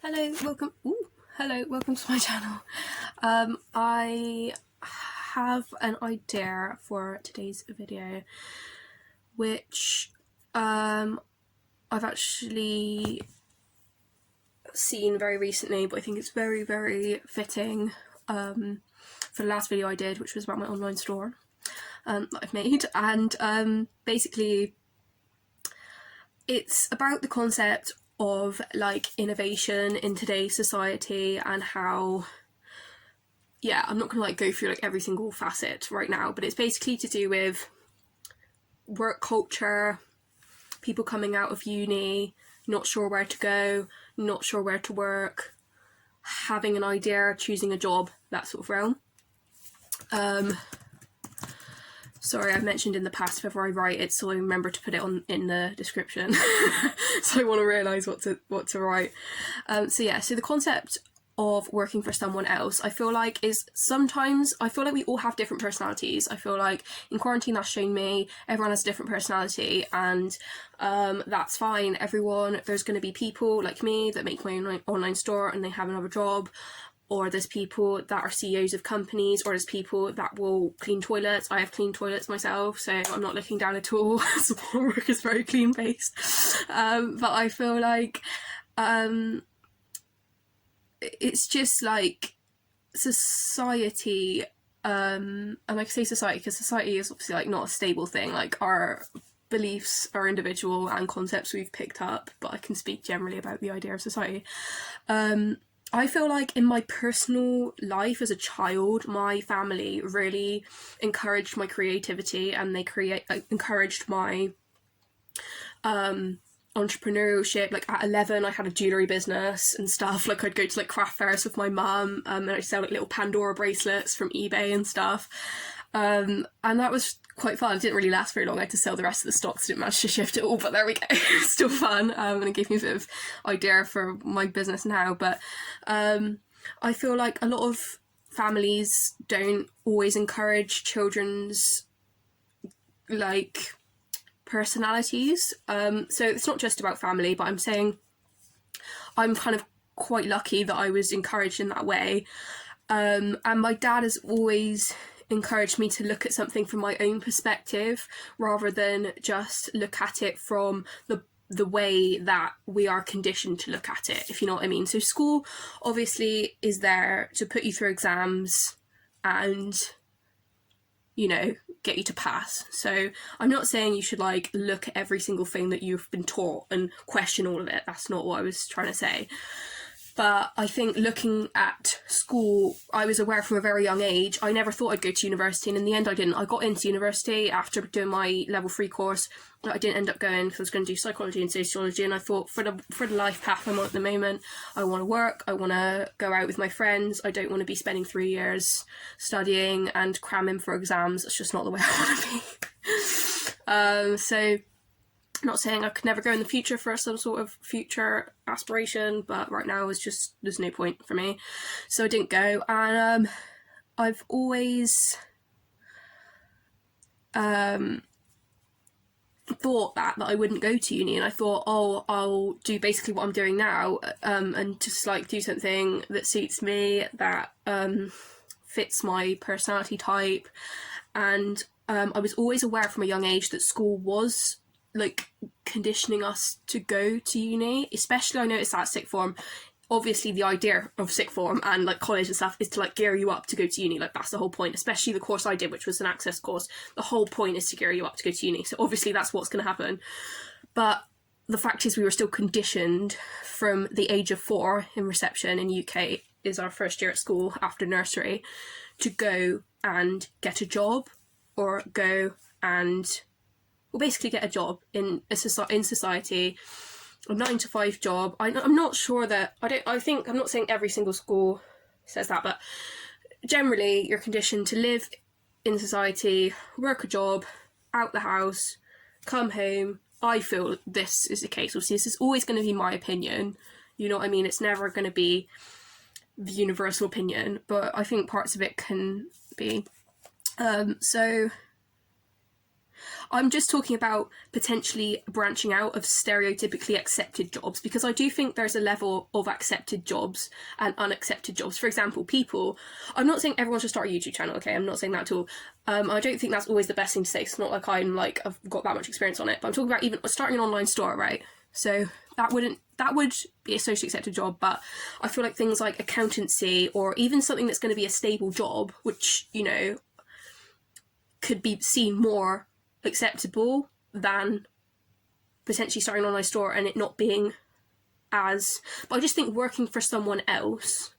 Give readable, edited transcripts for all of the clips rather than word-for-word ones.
Hello, welcome to my channel. I have an idea for today's video, which I've actually seen very recently, but I think it's very, very fitting for the last video I did, which was about my online store that I've made. And basically it's about the concept of like innovation in today's society and how, yeah, I'm not gonna like go through like every single facet right now, but it's basically to do with work culture, people coming out of uni, not sure where to go, not sure where to work, having an idea, choosing a job, that sort of realm. Sorry, I've mentioned in the past if ever I write it, so I remember to put it on in the description. So I want to realise what to write. So the concept of working for someone else, I feel like we all have different personalities. I feel like in quarantine that's shown me everyone has a different personality, and that's fine. There's going to be people like me that make my online store and they have another job, or there's people that are CEOs of companies, or there's people that will clean toilets. I have cleaned toilets myself, so I'm not looking down at all. Support work is very clean based. But I feel like it's just like society, and I say society because society is obviously like not a stable thing. Like our beliefs are individual and concepts we've picked up, but I can speak generally about the idea of society. I feel like in my personal life as a child, my family really encouraged my creativity, and they encouraged my entrepreneurship. Like at 11 I had a jewellery business and stuff. Like I'd go to like craft fairs with my mum, and I'd sell like little Pandora bracelets from eBay and stuff. And that was quite fun. It didn't really last very long. I had to sell the rest of the stocks, didn't manage to shift it all, but there we go. It's still fun, and it gave me a bit of idea for my business now. But I feel like a lot of families don't always encourage children's like personalities. So it's not just about family, but I'm saying I'm kind of quite lucky that I was encouraged in that way. And my dad has always encouraged me to look at something from my own perspective rather than just look at it from the way that we are conditioned to look at it, if you know what I mean. So school obviously is there to put you through exams and, you know, get you to pass. So I'm not saying you should like look at every single thing that you've been taught and question all of it. That's not what I was trying to say. But I think looking at school, I was aware from a very young age. I never thought I'd go to university, and in the end I didn't. I got into university after doing my level 3 course. I didn't end up going because I was going to do psychology and sociology, and I thought for the life path I'm on at the moment, I want to work, I want to go out with my friends. I don't want to be spending 3 years studying and cramming for exams. It's just not the way I want to be. So I'm not saying I could never go in the future for some sort of future aspiration, but right now there's no point for me. So I didn't go, and I've always thought that I wouldn't go to uni, and I thought, oh, I'll do basically what I'm doing now, and just like do something that suits me, that fits my personality type. And I was always aware from a young age that school was like conditioning us to go to uni. Especially I noticed that sixth form. Obviously the idea of sixth form and like college and stuff is to like gear you up to go to uni. Like that's the whole point, especially the course I did, which was an access course. The whole point is to gear you up to go to uni, so obviously that's what's going to happen. But the fact is we were still conditioned from the age of 4 in reception in UK, is our first year at school after nursery, to go and get a job, or go and basically get a job in society, a 9-to-5 job. I'm not sure that, I'm not saying every single school says that, but generally you're conditioned to live in society, work a job, out the house, come home. I feel this is the case. Obviously this is always going to be my opinion, you know what I mean? It's never going to be the universal opinion, but I think parts of it can be. So I'm just talking about potentially branching out of stereotypically accepted jobs, because I do think there's a level of accepted jobs and unaccepted jobs. For example, I'm not saying everyone should start a YouTube channel, okay? I'm not saying that at all. I don't think that's always the best thing to say. It's not like I've got that much experience on it, but I'm talking about even starting an online store, right? So that would be a socially accepted job, but I feel like things like accountancy, or even something that's going to be a stable job, which, you know, could be seen more acceptable than potentially starting an online store and it not being as... But I just think working for someone else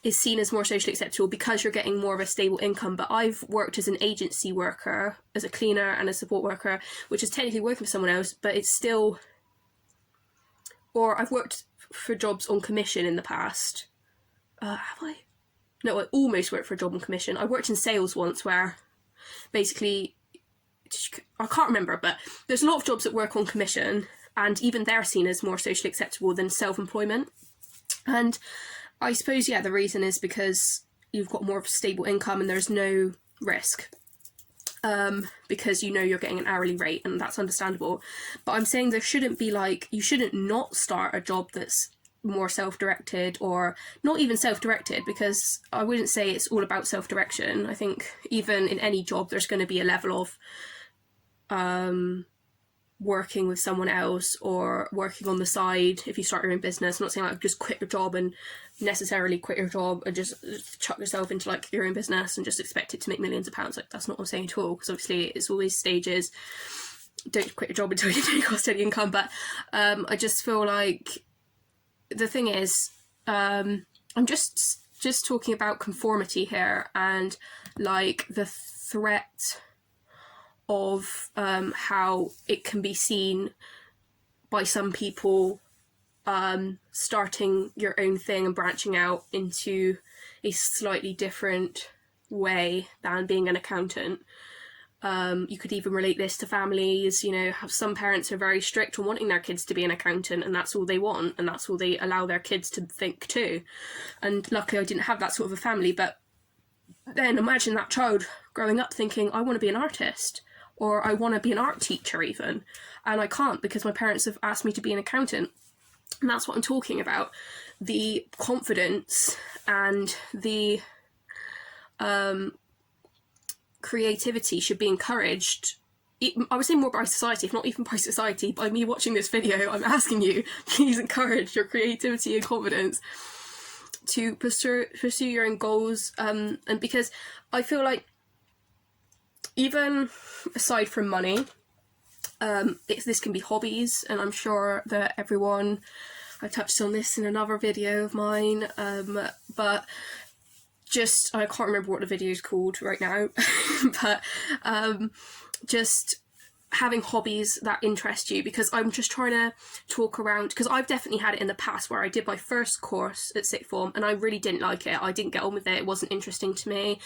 is seen as more socially acceptable because you're getting more of a stable income. But I've worked as an agency worker, as a cleaner and a support worker, which is technically working for someone else, but it's still... Or I've worked for jobs on commission in the past. Have I? No, I almost worked for a job on commission. I worked in sales once where basically, I can't remember, but there's a lot of jobs that work on commission, and even they're seen as more socially acceptable than self-employment. And I suppose, yeah, the reason is because you've got more of a stable income and there's no risk. Because you know you're getting an hourly rate, and that's understandable. But I'm saying there shouldn't be like, you shouldn't not start a job that's more self-directed, or not even self-directed, because I wouldn't say it's all about self-direction. I think even in any job there's going to be a level of working with someone else or working on the side if you start your own business. I'm not saying like just quit your job and necessarily quit your job and just chuck yourself into like your own business and just expect it to make millions of pounds. Like, that's not what I'm saying at all, because obviously it's always stages. Don't quit your job until you don't cost any income. But I just feel like the thing is, I'm just talking about conformity here, and like the threat of how it can be seen by some people starting your own thing and branching out into a slightly different way than being an accountant. You could even relate this to families. You know, have some parents are very strict on wanting their kids to be an accountant, and that's all they want, and that's all they allow their kids to think too. And luckily I didn't have that sort of a family, but then imagine that child growing up thinking, I want to be an artist, or I want to be an art teacher even, and I can't because my parents have asked me to be an accountant. And that's what I'm talking about. The confidence and the creativity should be encouraged. I would say more by society, if not even by society. By me watching this video, I'm asking you, please encourage your creativity and confidence to pursue your own goals. And because I feel like, even aside from money, this can be hobbies, and I'm sure that everyone, I touched on this in another video of mine, but just, I can't remember what the video is called right now, but just having hobbies that interest you, because I'm just trying to talk around, because I've definitely had it in the past where I did my first course at sixth form and I really didn't like it. I didn't get on with it. It wasn't interesting to me,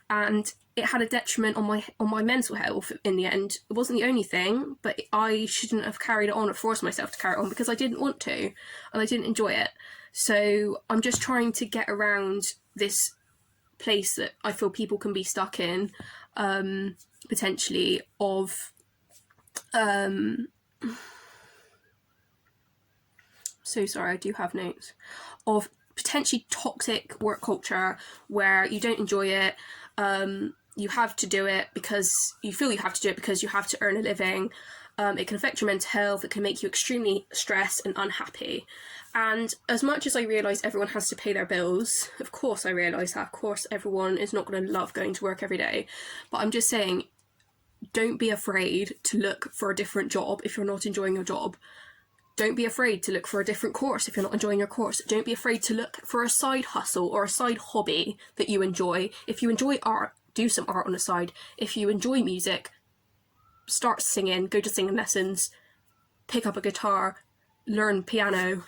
and it had a detriment on my mental health in the end. It wasn't the only thing, but I shouldn't have carried it on or forced myself to carry it on because I didn't want to and I didn't enjoy it. So I'm just trying to get around this place that I feel people can be stuck in, potentially, of so sorry, I do have notes, of potentially toxic work culture where you don't enjoy it. You have to do it because you feel you have to do it because you have to earn a living. It can affect your mental health. It can make you extremely stressed and unhappy. And as much as I realise everyone has to pay their bills, of course I realise that, of course everyone is not going to love going to work every day, but I'm just saying, don't be afraid to look for a different job if you're not enjoying your job. Don't be afraid to look for a different course if you're not enjoying your course. Don't be afraid to look for a side hustle or a side hobby that you enjoy. If you enjoy art, do some art on the side. If you enjoy music, start singing, go to singing lessons, pick up a guitar, learn piano,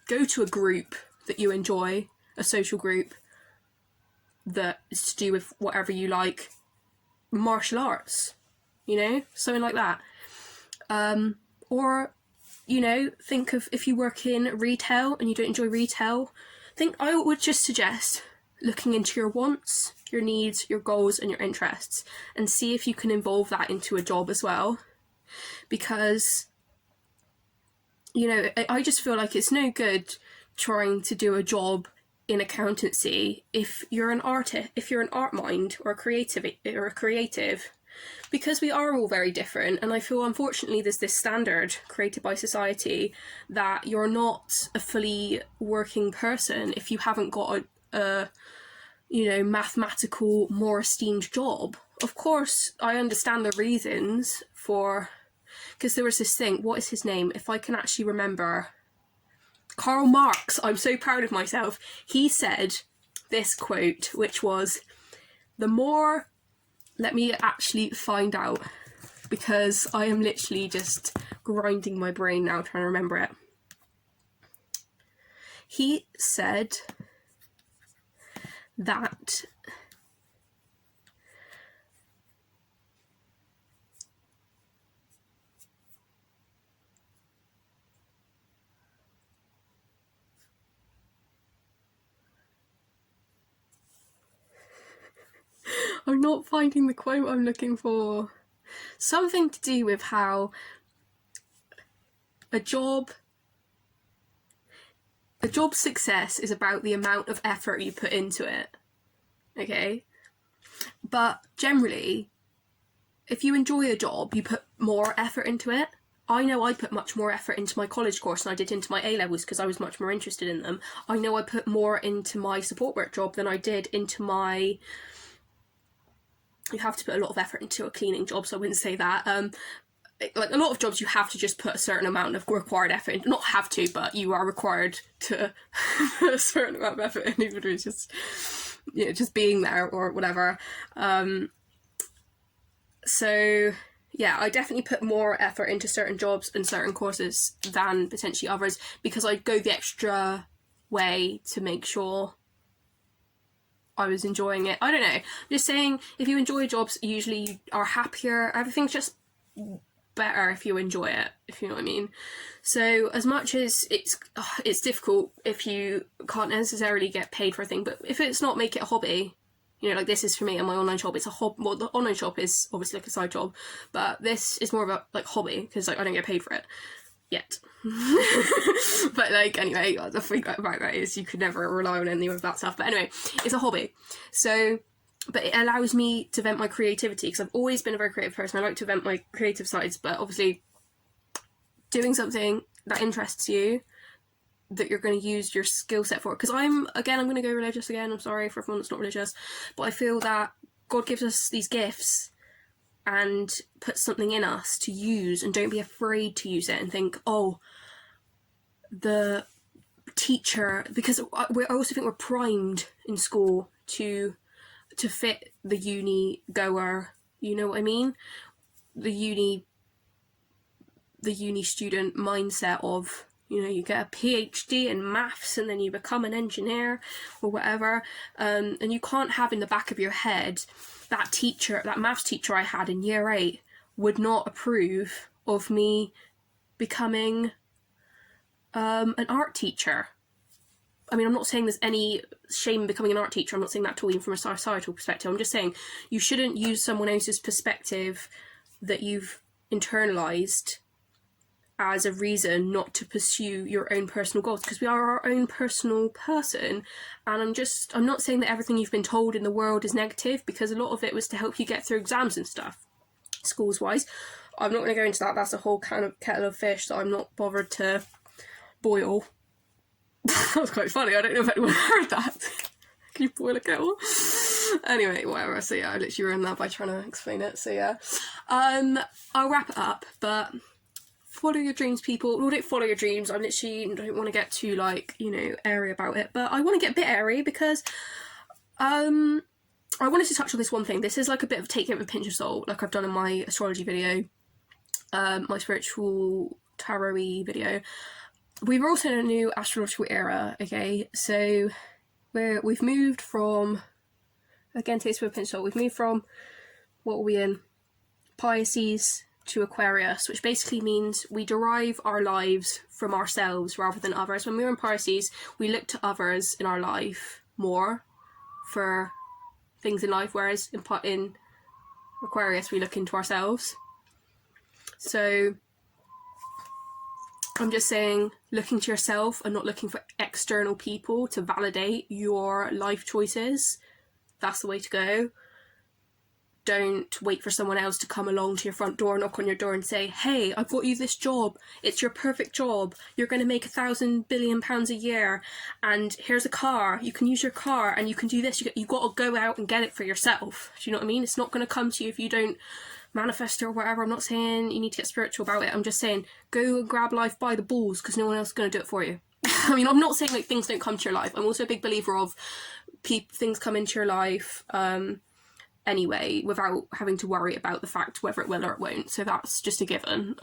go to a group that you enjoy, a social group that is to do with whatever you like, martial arts, you know, something like that. Or, you know, think of if you work in retail and you don't enjoy retail, I would just suggest looking into your wants, your needs, your goals, and your interests, and see if you can involve that into a job as well. Because, you know, I just feel like it's no good trying to do a job in accountancy if you're an artist, if you're an art mind or a creative, because we are all very different. And I feel, unfortunately, there's this standard created by society that you're not a fully working person if you haven't got a you know, mathematical, more esteemed job. Of course, I understand the reasons for, because there was this thing, what is his name? If I can actually remember, Karl Marx, I'm so proud of myself. He said this quote, which was, the more, let me actually find out, because I am literally just grinding my brain now trying to remember it. He said that I'm not finding the quote I'm looking for. Something to do with how a job success is about the amount of effort you put into it. Okay? But generally, if you enjoy a job, you put more effort into it. I know I put much more effort into my college course than I did into my A-levels because I was much more interested in them. I know I put more into my support work job than I did into my... You have to put a lot of effort into a cleaning job, so I wouldn't say that. Like a lot of jobs, you have to just put a certain amount of required effort in. Not have to, but you are required to put a certain amount of effort in, even if it's just, you know, just being there or whatever. So yeah, I definitely put more effort into certain jobs and certain courses than potentially others, because I'd go the extra way to make sure I was enjoying it. I don't know. I'm just saying, if you enjoy jobs, usually you are happier. Everything's just better if you enjoy it, if you know what I mean. So as much as it's difficult if you can't necessarily get paid for a thing, but if it's not, make it a hobby. You know, like this is for me and my online shop. It's a hobby. Well, the online shop is obviously like a side job, but this is more of a like hobby because like I don't get paid for it yet. But like, anyway, the thing about that is you could never rely on any of that stuff. But anyway, it's a hobby. So, but it allows me to vent my creativity, because I've always been a very creative person. I like to vent my creative sides, but obviously doing something that interests you, that you're going to use your skill set for. Because I'm going to go religious again. I'm sorry for everyone that's not religious, but I feel that God gives us these gifts and puts something in us to use, and don't be afraid to use it and think, oh, the teacher, because I also think we're primed in school to fit the uni goer, you know what I mean? The uni student mindset of, you know, you get a PhD in maths and then you become an engineer or whatever, and you can't have in the back of your head that maths teacher I had in year 8 would not approve of me becoming an art teacher. I mean, I'm not saying there's any shame in becoming an art teacher. I'm not saying that at all, even from a societal perspective. I'm just saying you shouldn't use someone else's perspective that you've internalized as a reason not to pursue your own personal goals, because we are our own personal person. And I'm not saying that everything you've been told in the world is negative, because a lot of it was to help you get through exams and stuff, schools wise. I'm not going to go into that. That's a whole kettle of fish that I'm not bothered to boil. That was quite funny. I don't know if anyone heard that. Can you boil a kettle? Anyway, whatever. So yeah, I literally ruined that by trying to explain it. So yeah, I'll wrap it up. But follow your dreams, people. Well, don't follow your dreams. I literally don't want to get too, like, you know, airy about it. But I want to get a bit airy because I wanted to touch on this one thing. This is like a bit of take it with a pinch of salt, like I've done in my astrology video, my spiritual tarot-y video. We're also in a new astrological era, okay? So we've moved from, again, take this with a pinch of salt, we've moved from, what are we in? Pisces to Aquarius, which basically means we derive our lives from ourselves rather than others. When we were in Pisces, we looked to others in our life more for things in life, whereas in Aquarius we look into ourselves. So I'm just saying, look into yourself and not looking for external people to validate your life choices. That's the way to go. Don't wait for someone else to come along to your front door, knock on your door and say, hey, I've got you this job. It's your perfect job. You're going to make £1,000 billion a year. And here's a car. You can use your car and you can do this. You've got to go out and get it for yourself. Do you know what I mean? It's not going to come to you if you don't manifest it or whatever. I'm not saying you need to get spiritual about it. I'm just saying, go and grab life by the balls, because no one else is going to do it for you. I mean, I'm not saying like things don't come to your life. I'm also a big believer of things come into your life anyway, without having to worry about the fact whether it will or it won't. So that's just a given.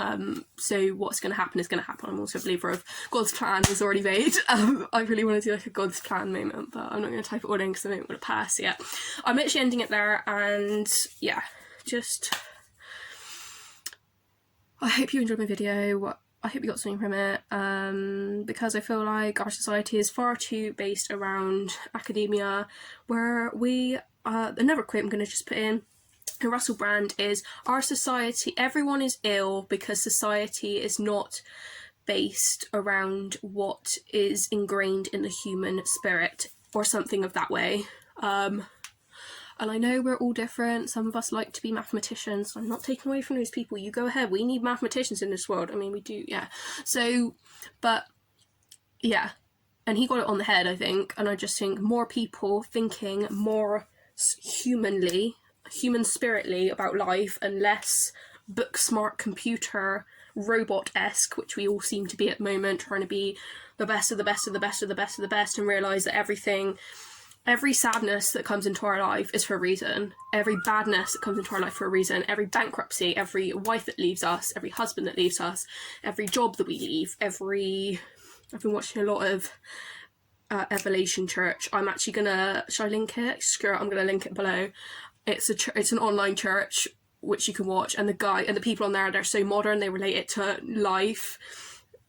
So what's going to happen is going to happen. I'm also a believer of God's plan is already made. I really want to do like a God's plan moment, but I'm not going to type it all in because I don't want to pass yet. I'm actually ending it there, and yeah, just I hope you enjoyed my video. I hope you got something from it, because I feel like our society is far too based around academia, where another quote I'm going to just put in, Russell Brand, is, our society, everyone is ill because society is not based around what is ingrained in the human spirit, or something of that way. And I know we're all different. Some of us like to be mathematicians. I'm not taking away from those people. You go ahead. We need mathematicians in this world. I mean, we do, yeah. So, but, yeah. And he got it on the head, I think. And I just think more people thinking more human spiritly about life, and less book smart computer robot-esque, which we all seem to be at the moment, trying to be the best of the best of the best of the best of the best, and realise that every sadness that comes into our life is for a reason. Every badness that comes into our life for a reason. Every bankruptcy, every wife that leaves us, every husband that leaves us, every job that we leave, I've been watching a lot of Evolution Church. I'm actually gonna, should I link it? Screw it, I'm gonna link it below. It's an online church which you can watch, and the people on there, they're so modern, they relate it to life.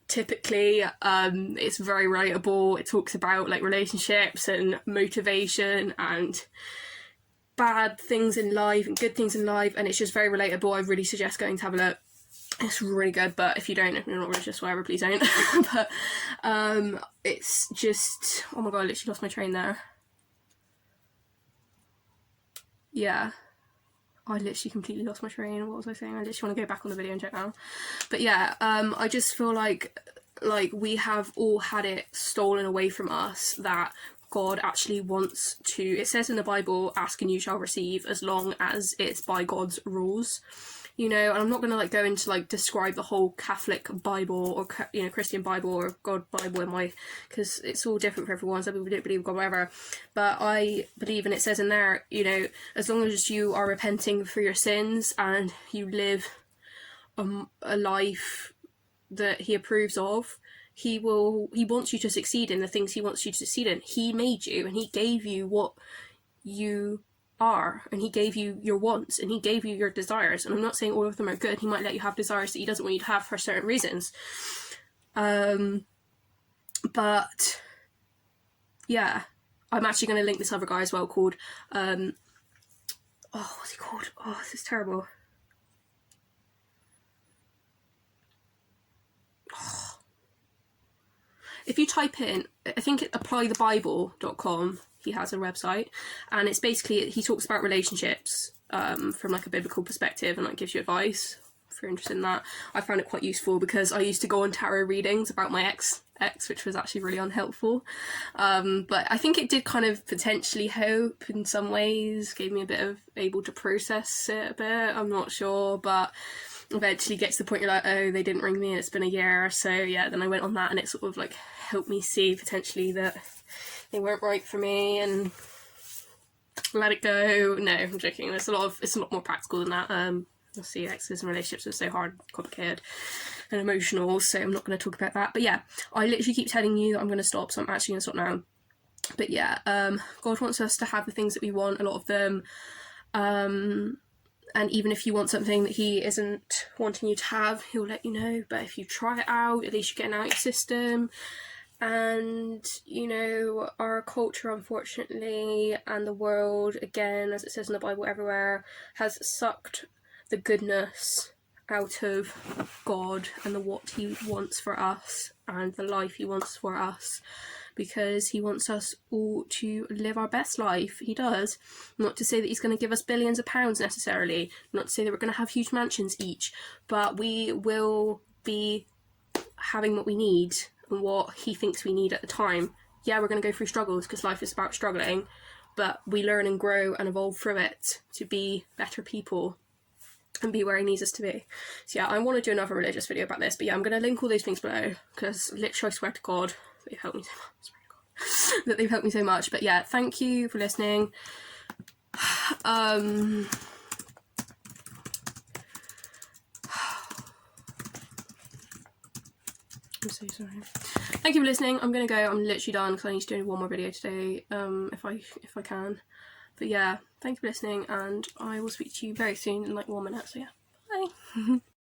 Typically, it's very relatable. It talks about like relationships and motivation and bad things in life and good things in life, and it's just very relatable. I really suggest going to have a look. It's really good, but if you're not religious, whatever, please don't. But it's just, oh my god, I literally lost my train there. Yeah, I literally completely lost my train. What was I saying? I literally want to go back on the video and check now. But yeah, I just feel like we have all had it stolen away from us, that God actually wants to, it says in the Bible, ask and you shall receive, as long as it's by God's rules. You know, and I'm not going to like go into like describe the whole Catholic Bible or, you know, Christian Bible or God Bible because it's all different for everyone. Some people don't believe in God, whatever. But I believe, and it says in there, you know, as long as you are repenting for your sins and you live a life that he approves of, he wants you to succeed in the things he wants you to succeed in. He made you and he gave you what you are, and he gave you your wants and he gave you your desires, and I'm not saying all of them are good. He might let you have desires that he doesn't want you to have for certain reasons, but yeah, I'm actually going to link this other guy as well called what's he called? Oh, this is terrible. If you type in, I think it's applythebible.com, he has a website, and it's basically, he talks about relationships from like a biblical perspective, and like gives you advice if you're interested in that. I found it quite useful because I used to go on tarot readings about my ex, which was actually really unhelpful, but I think it did kind of potentially help in some ways, gave me a bit of able to process it a bit, I'm not sure, but eventually gets to the point you're like, oh, they didn't ring me and it's been a year, so yeah, then I went on that and it sort of like helped me see potentially that they weren't right for me and let it go. No, I'm joking. It's a lot more practical than that. You'll see, exes and relationships are so hard, complicated and emotional, so I'm not going to talk about that. But yeah, I literally keep telling you that I'm going to stop, so I'm actually going to stop now. But yeah, God wants us to have the things that we want, a lot of them, and even if you want something that he isn't wanting you to have, he'll let you know. But if you try it out, at least you're getting out your system. And, you know, our culture, unfortunately, and the world, again, as it says in the Bible everywhere, has sucked the goodness out of God and what he wants for us and the life he wants for us, because he wants us all to live our best life. He does. Not to say that he's going to give us billions of pounds necessarily, not to say that we're going to have huge mansions each, but we will be having what we need and what he thinks we need at the time. Yeah, we're going to go through struggles because life is about struggling, but we learn and grow and evolve through it to be better people and be where he needs us to be. So yeah, I want to do another religious video about this, but yeah, I'm going to link all those things below because literally I swear to God, they've helped me so much. That they've helped me so much. But yeah, thank you for listening. I'm so sorry. Thank you for listening. I'm gonna go. I'm literally done because I need to do one more video today, if I can. But yeah, thank you for listening, and I will speak to you very soon in like 1 minute. So yeah, bye.